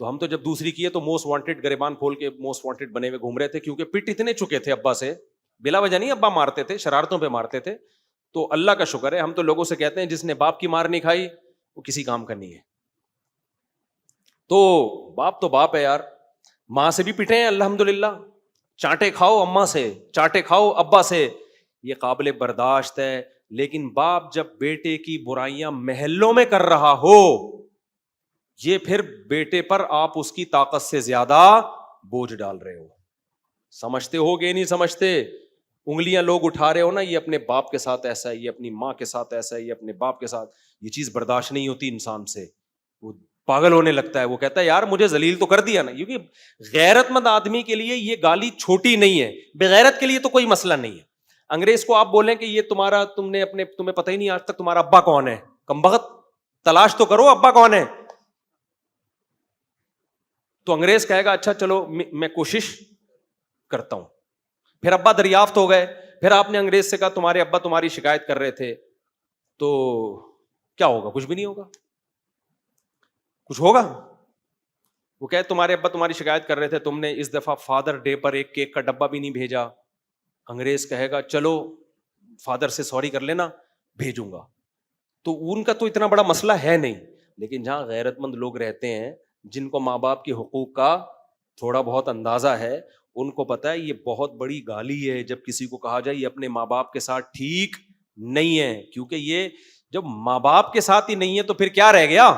تو ہم تو جب دوسری کیے تو موسٹ وانٹیڈ گریبان کھول کے موسٹ وانٹیڈ بنے ہوئے گھوم رہے تھے, کیونکہ پٹ اتنے چکے تھے ابا سے, بلا وجہ نہیں ابا مارتے تھے, شرارتوں پہ مارتے تھے. تو اللہ کا شکر ہے, ہم تو لوگوں سے کہتے ہیں جس نے باپ کی مار نہیں کھائی وہ کسی کام کا نہیں ہے. تو باپ ہے یار, ماں سے بھی پٹے ہیں الحمدللہ, چانٹے کھاؤ اماں سے, چانٹے کھاؤ ابا سے, یہ قابل برداشت ہے. لیکن باپ جب بیٹے کی برائیاں محلوں میں کر رہا ہو, یہ پھر بیٹے پر آپ اس کی طاقت سے زیادہ بوجھ ڈال رہے ہو. سمجھتے ہو گے نہیں سمجھتے؟ انگلیاں لوگ اٹھا رہے ہو نا, یہ اپنے باپ کے ساتھ ایسا ہے, یہ اپنی ماں کے ساتھ ایسا ہے, یہ اپنے باپ کے ساتھ, یہ چیز برداشت نہیں ہوتی انسان سے, وہ پاگل ہونے لگتا ہے. وہ کہتا ہے یار مجھے ذلیل تو کر دیا نا. کیونکہ غیرت مند آدمی کے لیے یہ گالی چھوٹی نہیں ہے, بغیرت کے لیے تو کوئی مسئلہ نہیں ہے. انگریز کو آپ بولیں کہ یہ تمہیں پتہ ہی نہیں آج تک تمہارا ابا کون ہے, کمبخت تلاش تو کرو ابا کون ہے. تو انگریز کہے گا اچھا چلو میں کوشش کرتا ہوں. پھر ابا دریافت ہو گئے, پھر آپ نے انگریز سے کہا تمہارے ابا تمہاری شکایت کر رہے تھے, تو کیا ہوگا؟ کچھ بھی نہیں ہوگا. کچھ ہوگا؟ وہ کہے تمہارے ابا تمہاری شکایت کر رہے تھے, تم نے اس دفعہ فادر ڈے پر ایک کیک کا ڈبہ بھی نہیں بھیجا. انگریز کہے گا چلو فادر سے سوری کر لینا, بھیجوں گا. تو ان کا تو اتنا بڑا مسئلہ ہے نہیں. لیکن جہاں غیرت مند لوگ رہتے ہیں, جن کو ماں باپ کے حقوق کا تھوڑا بہت اندازہ ہے, ان کو پتا ہے یہ بہت بڑی گالی ہے جب کسی کو کہا جائے یہ اپنے ماں باپ کے ساتھ ٹھیک نہیں ہے. کیونکہ یہ جب ماں باپ کے ساتھ ہی نہیں ہے تو پھر کیا رہ گیا؟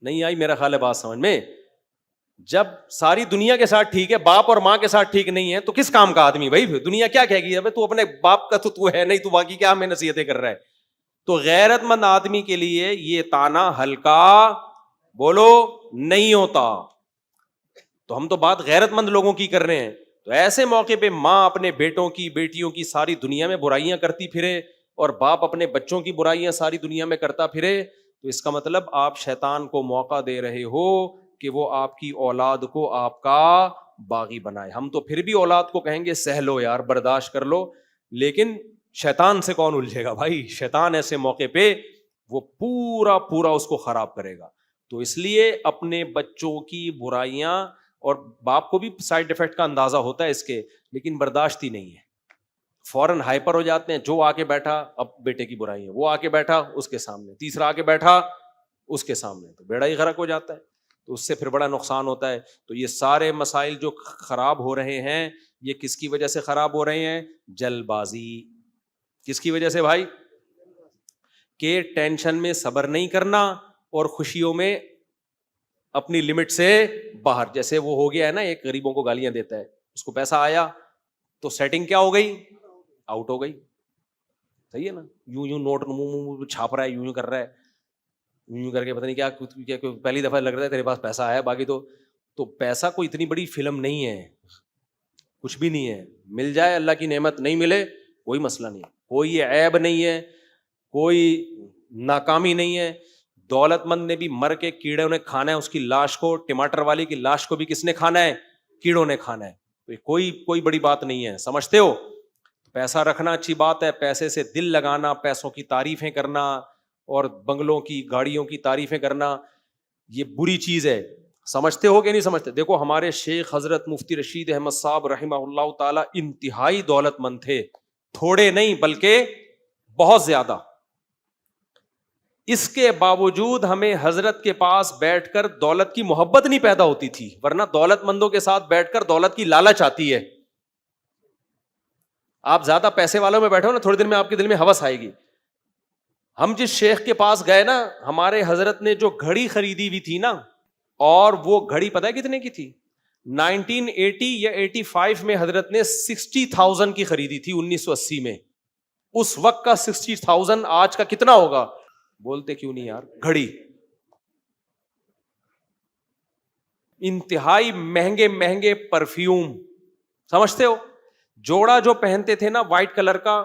نہیں آئی میرا خیال ہے بات سمجھ میں. جب ساری دنیا کے ساتھ ٹھیک ہے, باپ اور ماں کے ساتھ ٹھیک نہیں ہے, تو کس کام کا آدمی بھائی؟ دنیا کیا کہے گی, ابے تو اپنے باپ کا تو ہے نہیں, تو باقی کیا ہمیں نصیحتیں کر رہا ہے. تو غیرت مند آدمی کے لیے یہ تانا ہلکا بولو نہیں ہوتا. تو ہم تو بات غیرت مند لوگوں کی کر رہے ہیں. تو ایسے موقع پہ ماں اپنے بیٹوں کی بیٹیوں کی ساری دنیا میں برائیاں کرتی پھرے, اور باپ اپنے بچوں کی برائیاں ساری دنیا میں کرتا پھرے, تو اس کا مطلب آپ شیطان کو موقع دے رہے ہو کہ وہ آپ کی اولاد کو آپ کا باغی بنائے. ہم تو پھر بھی اولاد کو کہیں گے سہ لو یار, برداشت کر لو, لیکن شیطان سے کون الجھے گا بھائی؟ شیطان ایسے موقع پہ وہ پورا اس کو خراب کرے گا. تو اس لیے اپنے بچوں کی برائیاں, اور باپ کو بھی سائڈ افیکٹ کا اندازہ ہوتا ہے اس کے, لیکن برداشت ہی نہیں ہے, فوراً ہائپر ہو جاتے ہیں. جو آ کے بیٹھا اب بیٹے کی برائی ہے, وہ آ کے بیٹھا اس کے سامنے, تیسرا آ کے بیٹھا اس کے سامنے, تو بیڑا ہی غرق ہو جاتا ہے. تو اس سے پھر بڑا نقصان ہوتا ہے. تو یہ سارے مسائل جو خراب ہو رہے ہیں, یہ کس کی وجہ سے خراب ہو رہے ہیں؟ جلد بازی. کس کی وجہ سے بھائی؟ کہ ٹینشن میں صبر نہیں کرنا, اور خوشیوں میں اپنی لمٹ سے باہر. جیسے وہ ہو گیا ہے نا, ایک غریبوں کو گالیاں دیتا ہے, اس کو پیسہ آیا تو سیٹنگ کیا ہو گئی؟ آؤٹ ہو گئی. صحیح ہے نا؟ یوں نوٹ منہ چھاپ رہا ہے, یوں کر رہا ہے, یوں کر کے پتہ نہیں کیا پہلی دفعہ لگ رہا ہے تیرے پاس پیسہ آیا. باقی تو پیسہ کوئی اتنی بڑی فلم نہیں ہے, کچھ بھی نہیں ہے. مل جائے اللہ کی نعمت, نہیں ملے کوئی مسئلہ نہیں, کوئی عیب نہیں ہے, کوئی ناکامی نہیں ہے. دولت مند نے بھی مر کے کیڑوں نے کھانا ہے اس کی لاش کو, ٹماٹر والی کی لاش کو بھی کس نے کھانا ہے؟ کیڑوں نے کھانا ہے. کوئی بڑی بات نہیں ہے, سمجھتے ہو؟ پیسہ رکھنا اچھی بات ہے, پیسے سے دل لگانا, پیسوں کی تعریفیں کرنا اور بنگلوں کی گاڑیوں کی تعریفیں کرنا یہ بری چیز ہے. سمجھتے ہو کہ نہیں سمجھتے؟ دیکھو ہمارے شیخ حضرت مفتی رشید احمد صاحب رحمہ اللہ تعالی انتہائی دولت مند تھے, تھوڑے نہیں بلکہ بہت زیادہ. اس کے باوجود ہمیں حضرت کے پاس بیٹھ کر دولت کی محبت نہیں پیدا ہوتی تھی, ورنہ دولت مندوں کے ساتھ بیٹھ کر دولت کی لالچ آتی ہے. آپ زیادہ پیسے والوں میں بیٹھو نا, تھوڑی دیر میں آپ کے دل میں ہوس آئے گی. ہم جس شیخ کے پاس گئے نا, ہمارے حضرت نے جو گھڑی خریدی ہوئی تھی نا, اور وہ گھڑی پتہ ہے کتنے کی تھی؟ 1980 یا 85 میں حضرت نے 60,000 کی خریدی تھی, 1980 میں. اس وقت کا 60,000 آج کا کتنا ہوگا؟ بولتے کیوں نہیں یار؟ گھڑی انتہائی مہنگے پرفیوم, سمجھتے ہو؟ جوڑا جو پہنتے تھے نا وائٹ کلر کا,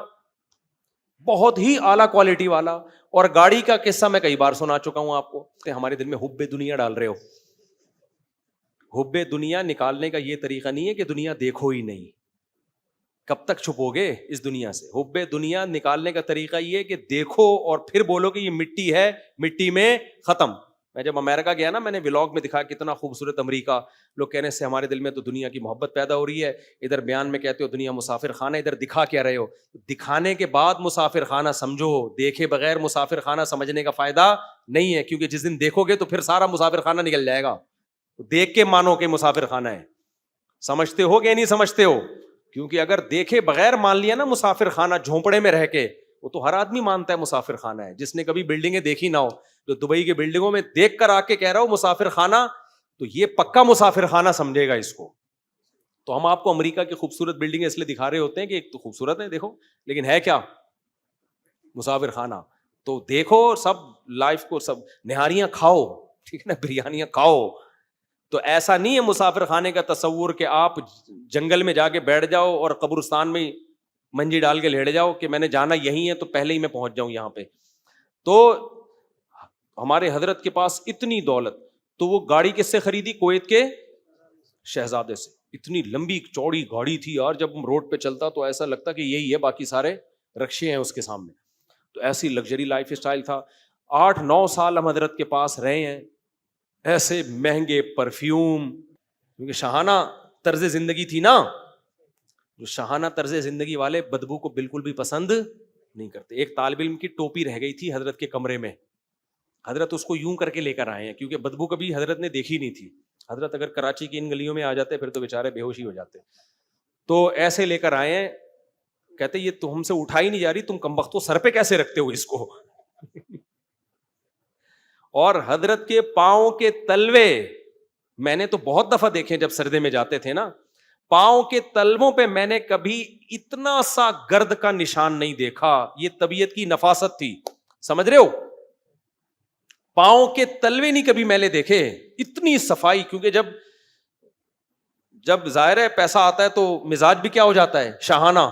بہت ہی اعلیٰ کوالٹی والا. اور گاڑی کا قصہ میں کئی بار سنا چکا ہوں آپ کو, کہ ہمارے دل میں حب دنیا ڈال رہے ہو. حب دنیا نکالنے کا یہ طریقہ نہیں ہے کہ دنیا دیکھو ہی نہیں, کب تک چھپو گے اس دنیا سے؟ حب دنیا نکالنے کا طریقہ یہ ہے کہ دیکھو اور پھر بولو کہ یہ مٹی ہے, مٹی میں ختم. میں جب امریکہ گیا نا, میں نے ولاگ میں دکھا کتنا خوبصورت امریکہ. لوگ کہنے سے ہمارے دل میں تو دنیا کی محبت پیدا ہو رہی ہے, ادھر بیان میں کہتے ہو دنیا مسافر خانہ, ادھر دکھا کیا رہے ہو؟ دکھانے کے بعد مسافر خانہ سمجھو, دیکھے بغیر مسافر خانہ سمجھنے کا فائدہ نہیں ہے, کیونکہ جس دن دیکھو گے تو پھر سارا مسافر خانہ نکل جائے گا. دیکھ کے مانو کہ مسافر خانہ ہے. سمجھتے ہو کہ نہیں سمجھتے ہو؟ کیونکہ اگر دیکھے بغیر مان لیا نا مسافر خانہ جھونپڑے میں رہ کے, وہ تو ہر آدمی مانتا ہے مسافر خانہ ہے, جس نے کبھی بلڈنگیں دیکھی نہ ہو. جو دبئی کے بلڈنگوں میں دیکھ کر آ کے کہہ رہا ہو مسافر خانہ, تو یہ پکا مسافر خانہ سمجھے گا اس کو. تو ہم آپ کو امریکہ کی خوبصورت بلڈنگیں اس لیے دکھا رہے ہوتے ہیں کہ ایک تو خوبصورت ہے دیکھو, لیکن ہے کیا؟ مسافر خانہ. تو دیکھو سب لائف کو, سب نہاریاں کھاؤ, ٹھیک ہے نا, بریانیاں کھاؤ. تو ایسا نہیں ہے مسافر خانے کا تصور کہ آپ جنگل میں جا کے بیٹھ جاؤ اور قبرستان میں منجی ڈال کے لیٹ جاؤ کہ میں نے جانا یہی ہے تو پہلے ہی میں پہنچ جاؤں یہاں پہ. تو ہمارے حضرت کے پاس اتنی دولت, تو وہ گاڑی کس سے خریدی؟ کویت کے شہزادے سے. اتنی لمبی چوڑی گاڑی تھی یار, جب روڈ پہ چلتا تو ایسا لگتا کہ یہی ہے, باقی سارے رکشے ہیں اس کے سامنے. تو ایسی لگژری لائف اسٹائل تھا. 8-9 سال ہم حضرت کے پاس رہے ہیں, ایسے مہنگے پرفیوم, کیونکہ شاہانہ طرز زندگی تھی نا. جو شاہانہ طرز زندگی والے بدبو کو بالکل بھی پسند نہیں کرتے. ایک طالب علم کی ٹوپی رہ گئی تھی حضرت کے کمرے میں, حضرت اس کو یوں کر کے لے کر آئے ہیں, کیونکہ بدبو کبھی حضرت نے دیکھی نہیں تھی. حضرت اگر کراچی کی ان گلیوں میں آ جاتے پھر تو بیچارے بے ہوش ہی ہو جاتے. تو ایسے لے کر آئے ہیں, کہتے یہ تو ہم سے اٹھائی نہیں جا رہی, تم کمبختو سر پہ کیسے رکھتے ہو اس کو؟ اور حضرت کے پاؤں کے تلوے میں نے تو بہت دفعہ دیکھے, جب سردے میں جاتے تھے نا, پاؤں کے تلووں پہ میں نے کبھی اتنا سا گرد کا نشان نہیں دیکھا. یہ طبیعت کی نفاست تھی, سمجھ رہے ہو؟ پاؤں کے تلوے نہیں کبھی میں نے دیکھے, اتنی صفائی. کیونکہ جب ظاہر ہے پیسہ آتا ہے تو مزاج بھی کیا ہو جاتا ہے؟ شاہانہ.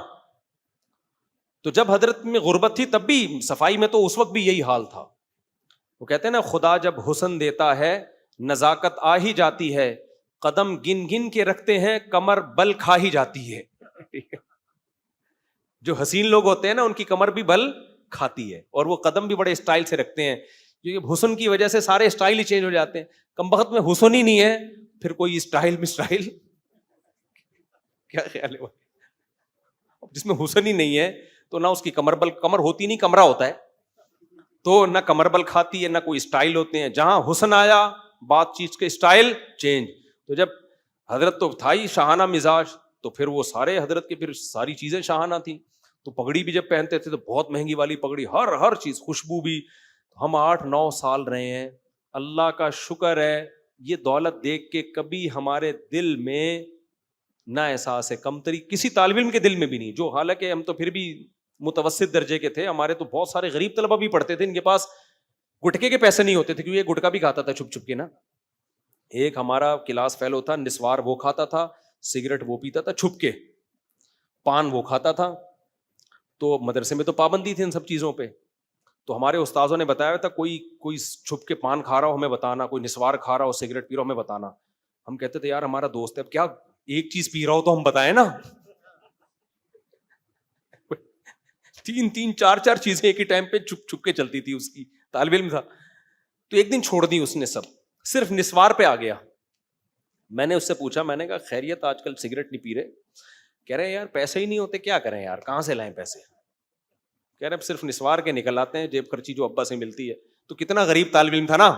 تو جب حضرت میں غربت تھی تب بھی صفائی میں تو اس وقت بھی یہی حال تھا. وہ کہتے ہیں نا, خدا جب حسن دیتا ہے نزاکت آ ہی جاتی ہے, قدم گن گن کے رکھتے ہیں کمر بل کھا ہی جاتی ہے. جو حسین لوگ ہوتے ہیں نا ان کی کمر بھی بل کھاتی ہے, اور وہ قدم بھی بڑے اسٹائل سے رکھتے ہیں, کیونکہ حسن کی وجہ سے سارے اسٹائل ہی چینج ہو جاتے ہیں. کم بخت میں حسن ہی نہیں ہے, پھر کوئی اسٹائل کیا خیال ہے؟ جس میں حسن ہی نہیں ہے تو نہ اس کی کمر ہوتی نہیں, کمرہ ہوتا ہے, تو نہ کمر بل کھاتی ہے نہ کوئی اسٹائل ہوتے ہیں. جہاں حسن آیا بات چیز کے اسٹائل چینج. تو جب حضرت تو تھا ہی شاہانہ مزاج, تو پھر وہ سارے حضرت کے پھر ساری چیزیں شاہانہ تھیں. تو پگڑی بھی جب پہنتے تھے تو بہت مہنگی والی پگڑی, ہر چیز, خوشبو بھی. ہم 8-9 سال رہے ہیں, اللہ کا شکر ہے یہ دولت دیکھ کے کبھی ہمارے دل میں نہ احساس ہے کمتری, کسی طالب علم کے دل میں بھی نہیں. جو حالانکہ ہم تو پھر بھی متوسط درجے کے تھے, ہمارے تو بہت سارے غریب طلبہ بھی پڑھتے تھے, ان کے پاس گٹکے کے پیسے نہیں ہوتے تھے, کیونکہ یہ گٹکا بھی کھاتا تھا چھپ چھپ کے نا. ایک ہمارا کلاس فیلو تھا, نسوار وہ کھاتا تھا, سگریٹ وہ پیتا تھا چھپ کے, پان وہ کھاتا تھا. تو مدرسے میں تو پابندی تھی ان سب چیزوں پہ. تو ہمارے استاذوں نے بتایا تھا کوئی چھپ کے پان کھا رہا ہو ہمیں بتانا, کوئی نسوار کھا رہا ہو, سگریٹ پی رہا ہو ہمیں بتانا. ہم کہتے تھے یار ہمارا دوست ہے, اب کیا ایک چیز پی رہا ہو تو ہم بتائیں نا. 3-4 چیزیں ایک ہی ٹائم پہ چھپ چھپ کے چلتی تھی. اس کی طالب علم تھا. تو ایک دن چھوڑ دی اس نے سب, صرف نسوار پہ آ گیا. میں نے اس سے پوچھا, میں نے کہا خیریت, آج کل سگریٹ نہیں پی رہے؟ کہہ رہے یار پیسے ہی نہیں ہوتے, کیا کریں یار, کہاں سے لائیں پیسے. کہہ رہے صرف نسوار کے نکل آتے ہیں, جیب خرچی جو ابا سے ملتی ہے. تو کتنا غریب طالب علم تھا نا,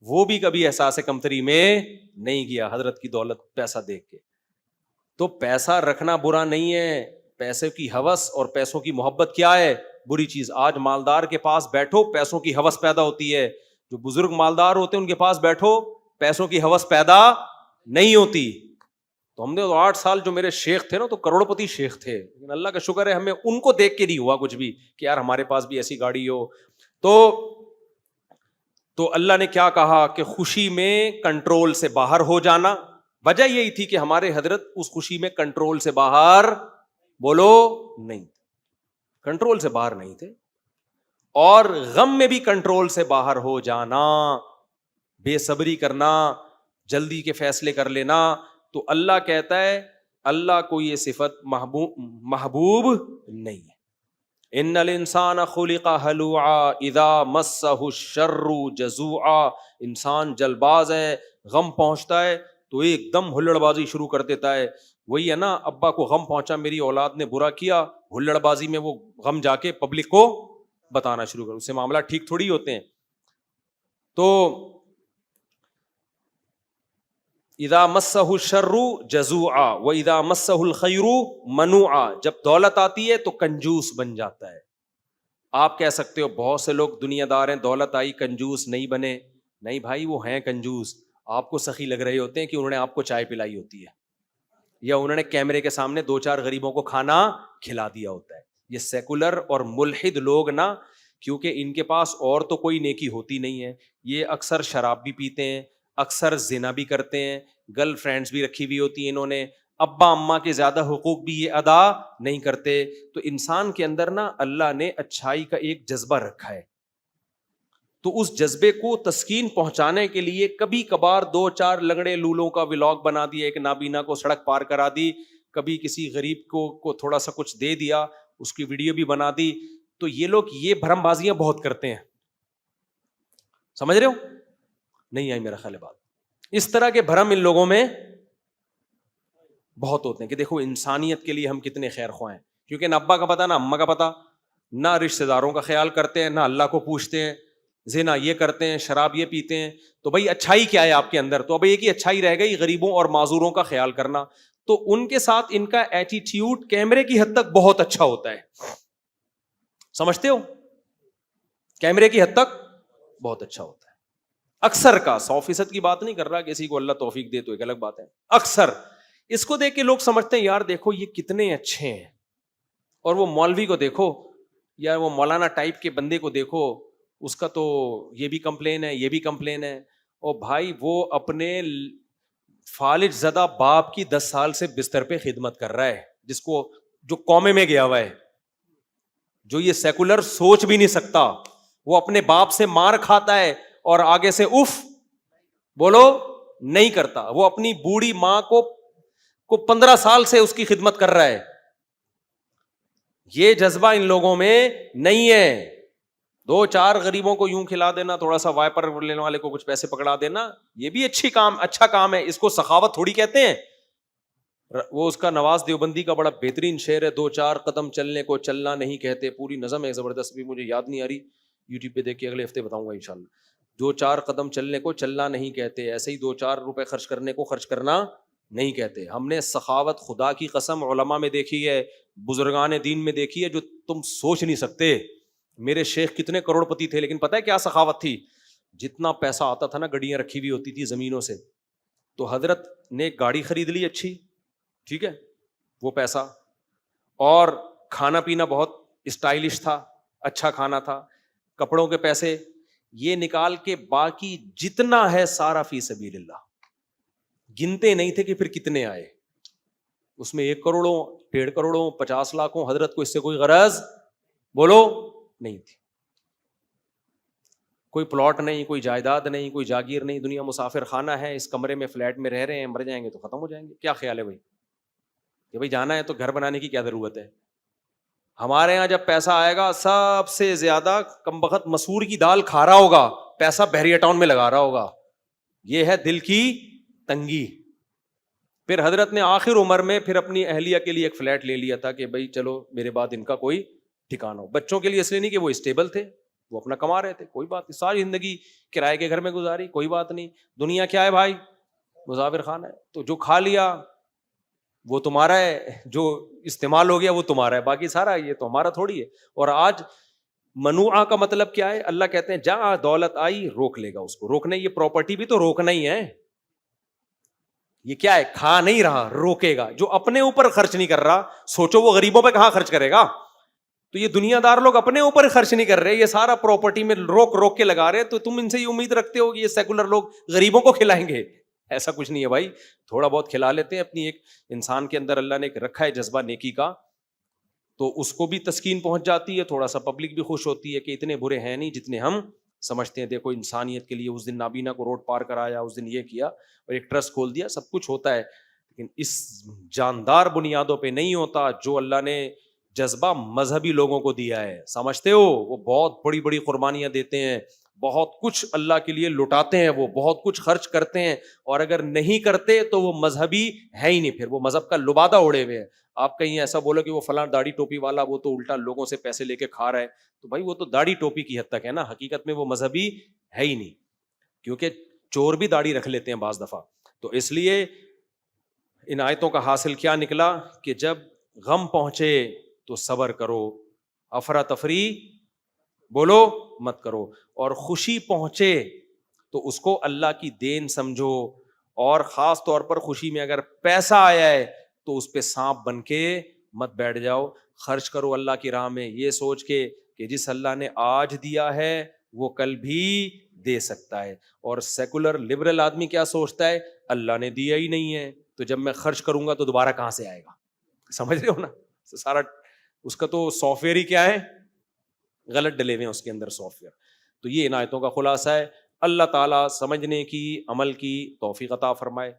وہ بھی کبھی احساس کمتری میں نہیں گیا حضرت کی دولت پیسہ دیکھ کے. تو پیسہ رکھنا برا نہیں ہے, پیسے کی ہوس اور پیسوں کی محبت کیا ہے؟ بری چیز. آج مالدار کے پاس بیٹھو پیسوں کی ہوس پیدا ہوتی ہے, جو بزرگ مالدار ہوتے ہیں ان کے پاس بیٹھو پیسوں کی ہوس پیدا نہیں ہوتی. تو ہم نے 8 سال جو میرے شیخ تھے نا تو کروڑ پتی شیخ تھے, لیکن اللہ کا شکر ہے ہمیں ان کو دیکھ کے نہیں ہوا کچھ بھی کہ یار ہمارے پاس بھی ایسی گاڑی ہو. تو اللہ نے کیا کہا کہ خوشی میں کنٹرول سے باہر ہو جانا. وجہ یہی تھی کہ ہمارے حضرت اس خوشی میں کنٹرول سے باہر بولو نہیں, کنٹرول سے باہر نہیں تھے. اور غم میں بھی کنٹرول سے باہر ہو جانا, بے صبری کرنا, جلدی کے فیصلے کر لینا. تو اللہ کہتا ہے اللہ کو یہ صفت محبوب نہیں ہے. ان الانسان خلق ہلوعا اذا مسہ الشر جزوعا، انسان جلباز ہے، غم پہنچتا ہے تو ایک دم ہلڑ بازی شروع کر دیتا ہے. وہی ہے نا، ابا کو غم پہنچا میری اولاد نے برا کیا، ہلڑ بازی میں وہ غم جا کے پبلک کو بتانا شروع کر، اس سے معاملہ ٹھیک تھوڑی ہوتے ہیں. تو اذا مسہ الشر جزوعا واذا مسہ الخیر منوعا، جب دولت آتی ہے تو کنجوس بن جاتا ہے. آپ کہہ سکتے ہو بہت سے لوگ دنیا دار ہیں، دولت آئی کنجوس نہیں بنے. نہیں بھائی، وہ ہیں کنجوس، آپ کو سخی لگ رہے ہوتے ہیں کہ انہوں نے آپ کو چائے پلائی ہوتی ہے، یا انہوں نے کیمرے کے سامنے 2-4 غریبوں کو کھانا کھلا دیا ہوتا ہے. یہ سیکولر اور ملحد لوگ نا، کیونکہ ان کے پاس اور تو کوئی نیکی ہوتی نہیں ہے، یہ اکثر شراب بھی پیتے ہیں، اکثر زنا بھی کرتے ہیں، گرل فرینڈز بھی رکھی ہوئی ہوتی ہیں انہوں نے، ابا اماں کے زیادہ حقوق بھی یہ ادا نہیں کرتے. تو انسان کے اندر نا اللہ نے اچھائی کا ایک جذبہ رکھا ہے، تو اس جذبے کو تسکین پہنچانے کے لیے کبھی کبھار 2-4 لنگڑے لولوں کا ولاگ بنا دیا، ایک نابینا کو سڑک پار کرا دی، کبھی کسی غریب کو تھوڑا سا کچھ دے دیا، اس کی ویڈیو بھی بنا دی. تو یہ لوگ یہ بھرم بازیاں بہت کرتے ہیں. سمجھ رہے ہو؟ نہیں آئی میرا خیال بات. اس طرح کے بھرم ان لوگوں میں بہت ہوتے ہیں کہ دیکھو انسانیت کے لیے ہم کتنے خیر خواہ ہیں، کیونکہ نہ ابا کا پتا نہ اماں کا پتا، نہ رشتہ داروں کا خیال کرتے ہیں، نہ اللہ کو پوچھتے ہیں، زنا یہ کرتے ہیں، شراب یہ پیتے ہیں. تو بھائی اچھائی کیا ہے آپ کے اندر؟ تو اب ایک ہی اچھائی رہ گئی، غریبوں اور معذوروں کا خیال کرنا. تو ان کے ساتھ ان کا ایٹیٹیوڈ کیمرے کی حد تک بہت اچھا ہوتا ہے. سمجھتے ہو؟ کیمرے کی حد تک بہت اچھا ہوتا ہے. اکثر کا، 100% کی بات نہیں کر رہا، کسی کو اللہ توفیق دے تو ایک الگ بات ہے. اکثر اس کو دیکھ کے لوگ سمجھتے ہیں یار دیکھو یہ کتنے اچھے ہیں، اور وہ مولوی کو دیکھو یا وہ مولانا ٹائپ کے بندے کو دیکھو، اس کا تو یہ بھی کمپلین ہے، یہ بھی کمپلین ہے. اور بھائی وہ اپنے فالج زدہ باپ کی 10 سال سے بستر پہ خدمت کر رہا ہے، جس کو جو قومے میں گیا ہوا ہے، جو یہ سیکولر سوچ بھی نہیں سکتا، وہ اپنے باپ سے مار کھاتا ہے اور آگے سے اف بولو نہیں کرتا. وہ اپنی بوڑھی ماں کو 15 سال سے اس کی خدمت کر رہا ہے. یہ جذبہ ان لوگوں میں نہیں ہے. 2-4 غریبوں کو یوں کھلا دینا، تھوڑا سا وائپر لینے والے کو کچھ پیسے پکڑا دینا، یہ بھی اچھا کام ہے. اس کو سخاوت تھوڑی کہتے ہیں. وہ اس کا نواز دیوبندی کا بڑا بہترین شعر ہے، 2-4 قدم چلنے کو چلنا نہیں کہتے. پوری نظم ہے زبردست، بھی مجھے یاد نہیں آ رہی، یوٹیوب پہ دیکھ کے اگلے ہفتے بتاؤں گا انشاءاللہ. 2-4 قدم چلنے کو چلنا نہیں کہتے، ایسے ہی 2-4 روپے خرچ کرنے کو خرچ کرنا نہیں کہتے. ہم نے سخاوت خدا کی قسم علماء میں دیکھی ہے، بزرگان دین میں دیکھی ہے، جو تم سوچ نہیں سکتے. میرے شیخ کتنے کروڑ پتی تھے، لیکن پتہ ہے کیا سخاوت تھی؟ جتنا پیسہ آتا تھا نا، گڑیاں رکھی ہوئی ہوتی تھی زمینوں سے، تو حضرت نے ایک گاڑی خرید لی اچھی، ٹھیک ہے، وہ پیسہ، اور کھانا پینا بہت اسٹائلش تھا، اچھا کھانا تھا، کپڑوں کے پیسے یہ نکال کے باقی جتنا ہے سارا فی سبیل اللہ. گنتے نہیں تھے کہ پھر کتنے آئے. اس میں 1 کروڑوں 1.5 کروڑوں 50 لاکھوں، حضرت کو اس سے کوئی غرض بولو نہیں تھی. کوئی پلاٹ نہیں، کوئی جائیداد نہیں، کوئی جاگیر نہیں، دنیا مسافر خانہ ہے، اس کمرے میں فلیٹ میں رہ رہے ہیں، مر جائیں گے تو ختم ہو جائیں گے. کیا خیال ہے بھائی کہ بھائی جانا ہے تو گھر بنانے کی کیا ضرورت ہے؟ ہمارے یہاں جب پیسہ آئے گا سب سے زیادہ کمبخت مسور کی دال کھا رہا ہوگا، پیسہ بحریہ ٹاؤن میں لگا رہا ہوگا. یہ ہے دل کی تنگی. پھر حضرت نے آخر عمر میں پھر اپنی اہلیہ کے لیے ایک فلیٹ لے لیا تھا کہ بھائی چلو میرے بعد ان کا کوئی ٹھکانہ ہو. بچوں کے لیے اس لیے نہیں کہ وہ اسٹیبل تھے، وہ اپنا کما رہے تھے، کوئی بات نہیں، ساری زندگی کرائے کے گھر میں گزاری، کوئی بات نہیں. دنیا کیا ہے بھائی؟ مسافر خانہ ہے. تو جو کھا لیا وہ تمہارا ہے، جو استعمال ہو گیا وہ تمہارا ہے، باقی سارا یہ تو ہمارا تھوڑی ہے. اور آج منوعہ کا مطلب کیا ہے؟ اللہ کہتے ہیں جہاں دولت آئی روک لے گا اس کو. روکنے، یہ پراپرٹی بھی تو روکنا ہی ہے. یہ کیا ہے؟ کھا نہیں رہا، روکے گا. جو اپنے اوپر خرچ نہیں کر رہا، سوچو وہ غریبوں پہ کہاں خرچ کرے گا؟ تو یہ دنیا دار لوگ اپنے اوپر خرچ نہیں کر رہے، یہ سارا پراپرٹی میں روک کے لگا رہے. تو تم ان سے یہ امید رکھتے ہو کہ یہ سیکولر لوگ غریبوں کو کھلائیں گے؟ ایسا کچھ نہیں ہے بھائی. تھوڑا بہت کھلا لیتے ہیں. اپنی ایک انسان کے اندر اللہ نے ایک رکھا ہے جذبہ نیکی کا، تو اس کو بھی تسکین پہنچ جاتی ہے، تھوڑا سا پبلک بھی خوش ہوتی ہے کہ اتنے برے ہیں نہیں جتنے ہم سمجھتے ہیں. دیکھو انسانیت کے لیے اس دن نابینا کو روڈ پار کرایا، اس دن یہ کیا اور ایک ٹرسٹ کھول دیا. سب کچھ ہوتا ہے، لیکن اس جاندار بنیادوں پہ نہیں ہوتا جو اللہ نے جذبہ مذہبی لوگوں کو دیا ہے, سمجھتے ہو, وہ بہت بڑی بڑی قربانیاں دیتے ہیں, بہت کچھ اللہ کے لیے لٹاتے ہیں, وہ بہت کچھ خرچ کرتے ہیں, اور اگر نہیں کرتے تو وہ مذہبی ہے ہی نہیں, پھر وہ مذہب کا لبادہ اڑے ہوئے ہیں. آپ کہیں ایسا بولو کہ وہ فلاں داڑھی ٹوپی والا وہ تو الٹا لوگوں سے پیسے لے کے کھا رہا ہے, تو بھائی وہ تو داڑھی ٹوپی کی حد تک ہے نا, حقیقت میں وہ مذہبی ہے ہی نہیں, کیونکہ چور بھی داڑھی رکھ لیتے ہیں بعض دفعہ. تو اس لیے ان آیتوں کا حاصل کیا نکلا کہ جب غم پہنچے تو صبر کرو, افراتفری بولو مت کرو, اور خوشی پہنچے تو اس کو اللہ کی دین سمجھو, اور خاص طور پر خوشی میں اگر پیسہ آیا ہے تو اس پہ سانپ بن کے مت بیٹھ جاؤ, خرچ کرو اللہ کی راہ میں یہ سوچ کے کہ جس اللہ نے آج دیا ہے وہ کل بھی دے سکتا ہے. اور سیکولر لبرل آدمی کیا سوچتا ہے, اللہ نے دیا ہی نہیں ہے تو جب میں خرچ کروں گا تو دوبارہ کہاں سے آئے گا, سمجھ رہے ہو نا, سارا اس کا تو سافٹ ویئر ہی کیا ہے, غلط ڈلے ہوئے ہیں اس کے اندر سافٹ ویئر. تو یہ ان آیتوں کا خلاصہ ہے. اللہ تعالیٰ سمجھنے کی, عمل کی توفیق عطا فرمائے.